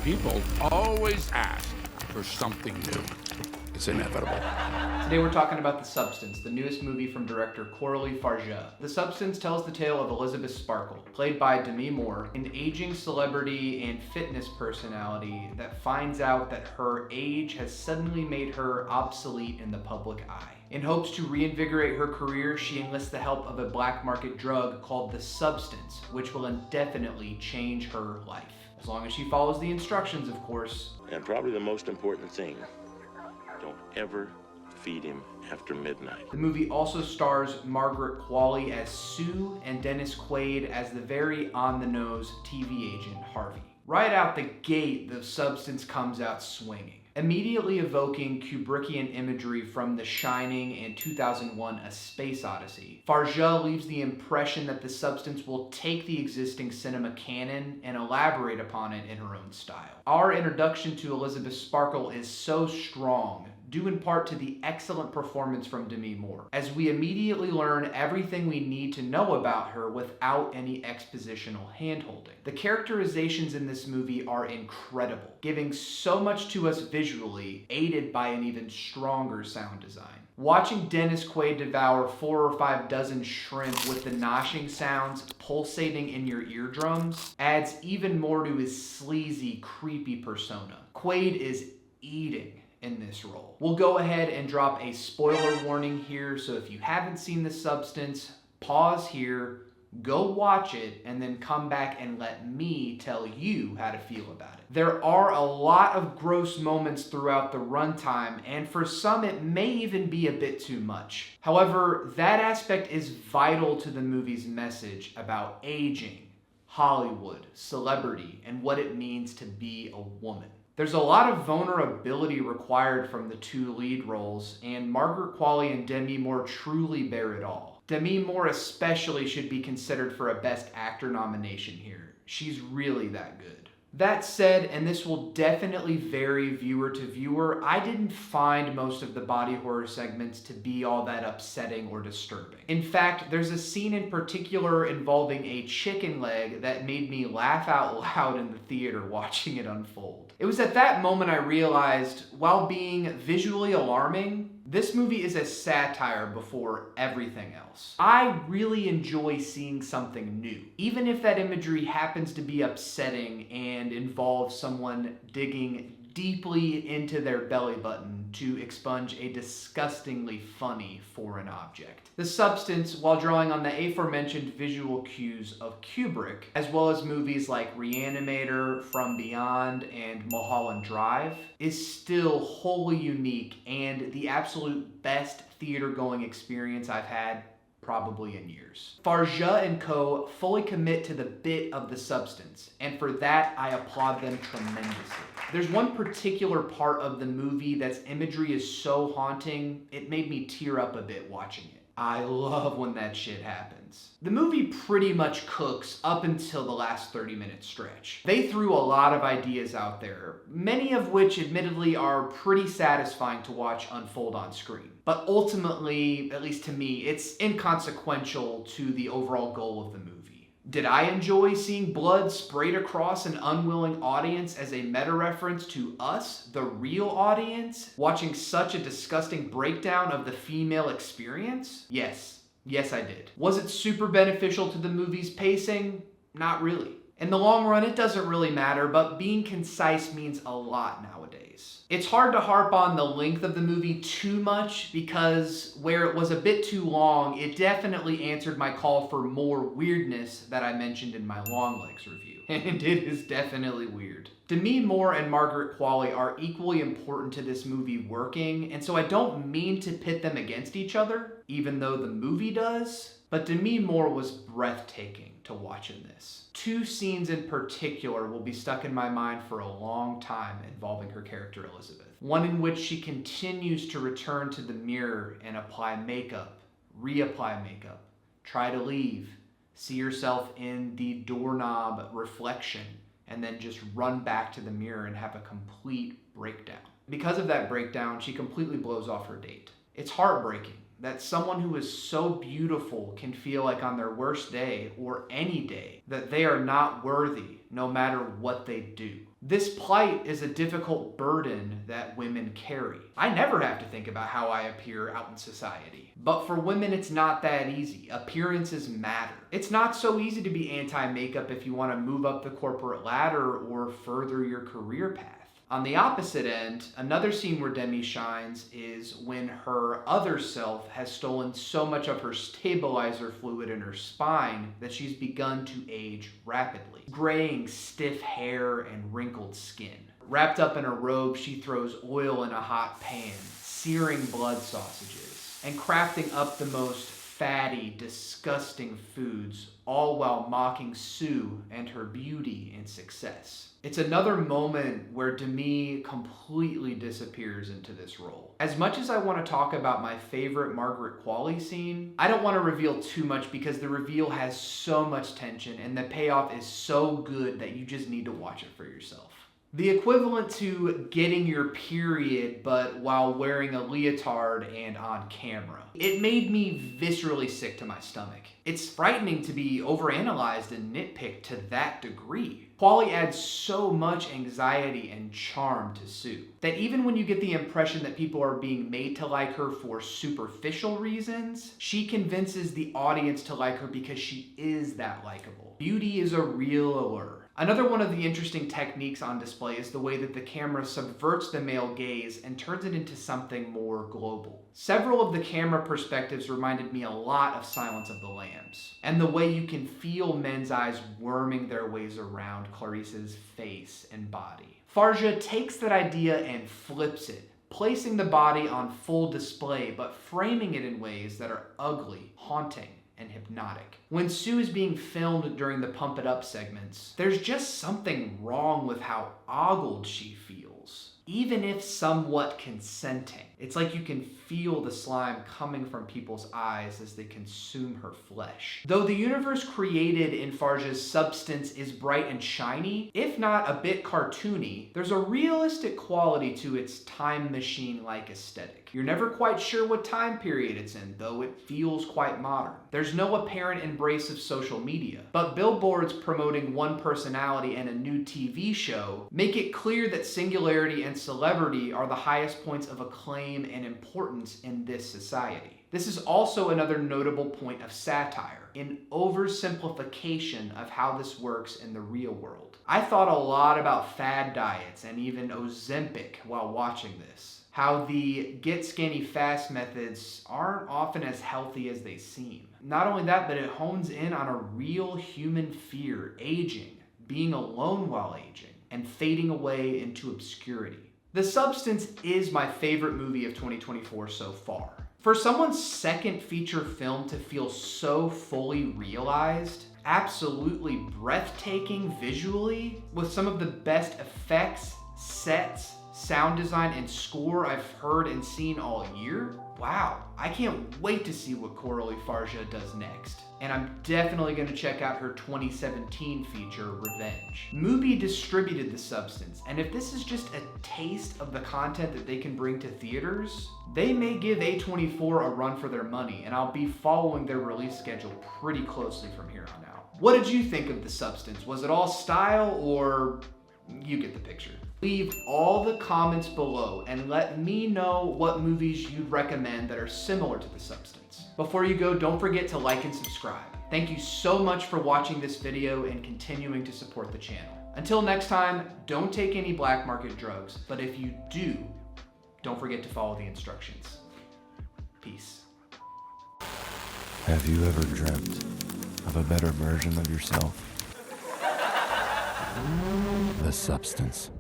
People always ask for something new. It's inevitable. Today we're talking about The Substance, the newest movie from director Coralie Fargeat. The Substance tells the tale of Elisabeth Sparkle, played by Demi Moore, an aging celebrity and fitness personality that finds out that her age has suddenly made her obsolete in the public eye. In hopes to reinvigorate her career, she enlists the help of a black market drug called The Substance, which will indefinitely change her life. As long as she follows the instructions, of course. And probably the most important thing, don't ever feed him after midnight. The movie also stars Margaret Qualley as Sue and Dennis Quaid as the very on-the-nose TV agent Harvey. Right out the gate, The Substance comes out swinging, immediately evoking Kubrickian imagery from The Shining and 2001: A Space Odyssey. Fargeat leaves the impression that The Substance will take the existing cinema canon and elaborate upon it in her own style. Our introduction to Elisabeth Sparkle is so strong, due in part to the excellent performance from Demi Moore, as we immediately learn everything we need to know about her without any expositional handholding. The characterizations in this movie are incredible, giving so much to us visually, aided by an even stronger sound design. Watching Dennis Quaid devour 4 or 5 dozen shrimp with the noshing sounds pulsating in your eardrums adds even more to his sleazy, creepy persona. Quaid is eating in this role. We'll go ahead and drop a spoiler warning here, so if you haven't seen The Substance, pause here, go watch it, and then come back and let me tell you how to feel about it. There are a lot of gross moments throughout the runtime, and for some it may even be a bit too much. However, that aspect is vital to the movie's message about aging, Hollywood, celebrity, and what it means to be a woman. There's a lot of vulnerability required from the two lead roles, and Margaret Qualley and Demi Moore truly bear it all. Demi Moore especially should be considered for a Best Actor nomination here. She's really that good. That said, and this will definitely vary viewer to viewer, I didn't find most of the body horror segments to be all that upsetting or disturbing. In fact, there's a scene in particular involving a chicken leg that made me laugh out loud in the theater watching it unfold. It was at that moment I realized, while being visually alarming, this movie is a satire before everything else. I really enjoy seeing something new, even if that imagery happens to be upsetting and involves someone digging deeply into their belly button to expunge a disgustingly funny foreign object. The Substance, while drawing on the aforementioned visual cues of Kubrick, as well as movies like Reanimator, From Beyond, and Mulholland Drive, is still wholly unique and the absolute best theater-going experience I've had probably in years. Fargeat and co. fully commit to the bit of The Substance, and for that I applaud them tremendously. There's one particular part of the movie that's imagery is so haunting, it made me tear up a bit watching it. I love when that shit happens. The movie pretty much cooks up until the last 30-minute stretch. They threw a lot of ideas out there, many of which admittedly are pretty satisfying to watch unfold on screen. But ultimately, at least to me, it's inconsequential to the overall goal of the movie. Did I enjoy seeing blood sprayed across an unwilling audience as a meta-reference to us, the real audience, watching such a disgusting breakdown of the female experience? Yes. Yes, I did. Was it super beneficial to the movie's pacing? Not really. In the long run, it doesn't really matter, but being concise means a lot nowadays. It's hard to harp on the length of the movie too much because where it was a bit too long, it definitely answered my call for more weirdness that I mentioned in my Longlegs review. And it is definitely weird. Demi Moore and Margaret Qualley are equally important to this movie working, and so I don't mean to pit them against each other, even though the movie does, but Demi Moore was breathtaking to watch in this. 2 scenes in particular will be stuck in my mind for a long time involving her character Elisabeth. One in which she continues to return to the mirror and apply makeup, reapply makeup, try to leave, see herself in the doorknob reflection, and then just run back to the mirror and have a complete breakdown. Because of that breakdown, she completely blows off her date. It's heartbreaking. that someone who is so beautiful can feel like on their worst day, or any day, that they are not worthy no matter what they do. This plight is a difficult burden that women carry. I never have to think about how I appear out in society. But for women, it's not that easy. Appearances matter. It's not so easy to be anti-makeup if you want to move up the corporate ladder or further your career path. On the opposite end, another scene where Demi shines is when her other self has stolen so much of her stabilizer fluid in her spine that she's begun to age rapidly, graying stiff hair and wrinkled skin. Wrapped up in a robe, she throws oil in a hot pan, searing blood sausages, and crafting up the most fatty, disgusting foods, all while mocking Sue and her beauty and success. It's another moment where Demi completely disappears into this role. As much as I want to talk about my favorite Margaret Qualley scene, I don't want to reveal too much because the reveal has so much tension and the payoff is so good that you just need to watch it for yourself. The equivalent to getting your period, but while wearing a leotard and on camera. It made me viscerally sick to my stomach. It's frightening to be overanalyzed and nitpicked to that degree. Qualley adds so much anxiety and charm to Sue that even when you get the impression that people are being made to like her for superficial reasons, she convinces the audience to like her because she is that likable. Beauty is a real allure. Another one of the interesting techniques on display is the way that the camera subverts the male gaze and turns it into something more global. Several of the camera perspectives reminded me a lot of Silence of the Lambs, and the way you can feel men's eyes worming their ways around Clarice's face and body. Fargeat takes that idea and flips it, placing the body on full display but framing it in ways that are ugly, haunting, and hypnotic. When Sue is being filmed during the Pump It Up segments, there's just something wrong with how ogled she feels, even if somewhat consenting. It's like you can feel the slime coming from people's eyes as they consume her flesh. Though the universe created in Fargeat's substance is bright and shiny, if not a bit cartoony, there's a realistic quality to its time machine-like aesthetic. You're never quite sure what time period it's in, though it feels quite modern. There's no apparent embrace of social media, but billboards promoting one personality and a new TV show make it clear that singularity and celebrity are the highest points of acclaim and importance in this society. This is also another notable point of satire, an oversimplification of how this works in the real world. I thought a lot about fad diets and even Ozempic while watching this. How the get skinny fast methods aren't often as healthy as they seem. Not only that, but it hones in on a real human fear, aging, being alone while aging, and fading away into obscurity. The Substance is my favorite movie of 2024 so far. For someone's second feature film to feel so fully realized, absolutely breathtaking visually, with some of the best effects, sets, sound design, and score I've heard and seen all year, wow, I can't wait to see what Coralie Fargeat does next. And I'm definitely going to check out her 2017 feature, Revenge. Mubi distributed The Substance, and if this is just a taste of the content that they can bring to theaters, they may give A24 a run for their money, and I'll be following their release schedule pretty closely from here on out. What did you think of The Substance? Was it all style, or you get the picture? Leave all the comments below and let me know what movies you'd recommend that are similar to The Substance. Before you go, don't forget to like and subscribe. Thank you so much for watching this video and continuing to support the channel. Until next time, don't take any black market drugs, but if you do, don't forget to follow the instructions. Peace. Have you ever dreamt of a better version of yourself? The Substance.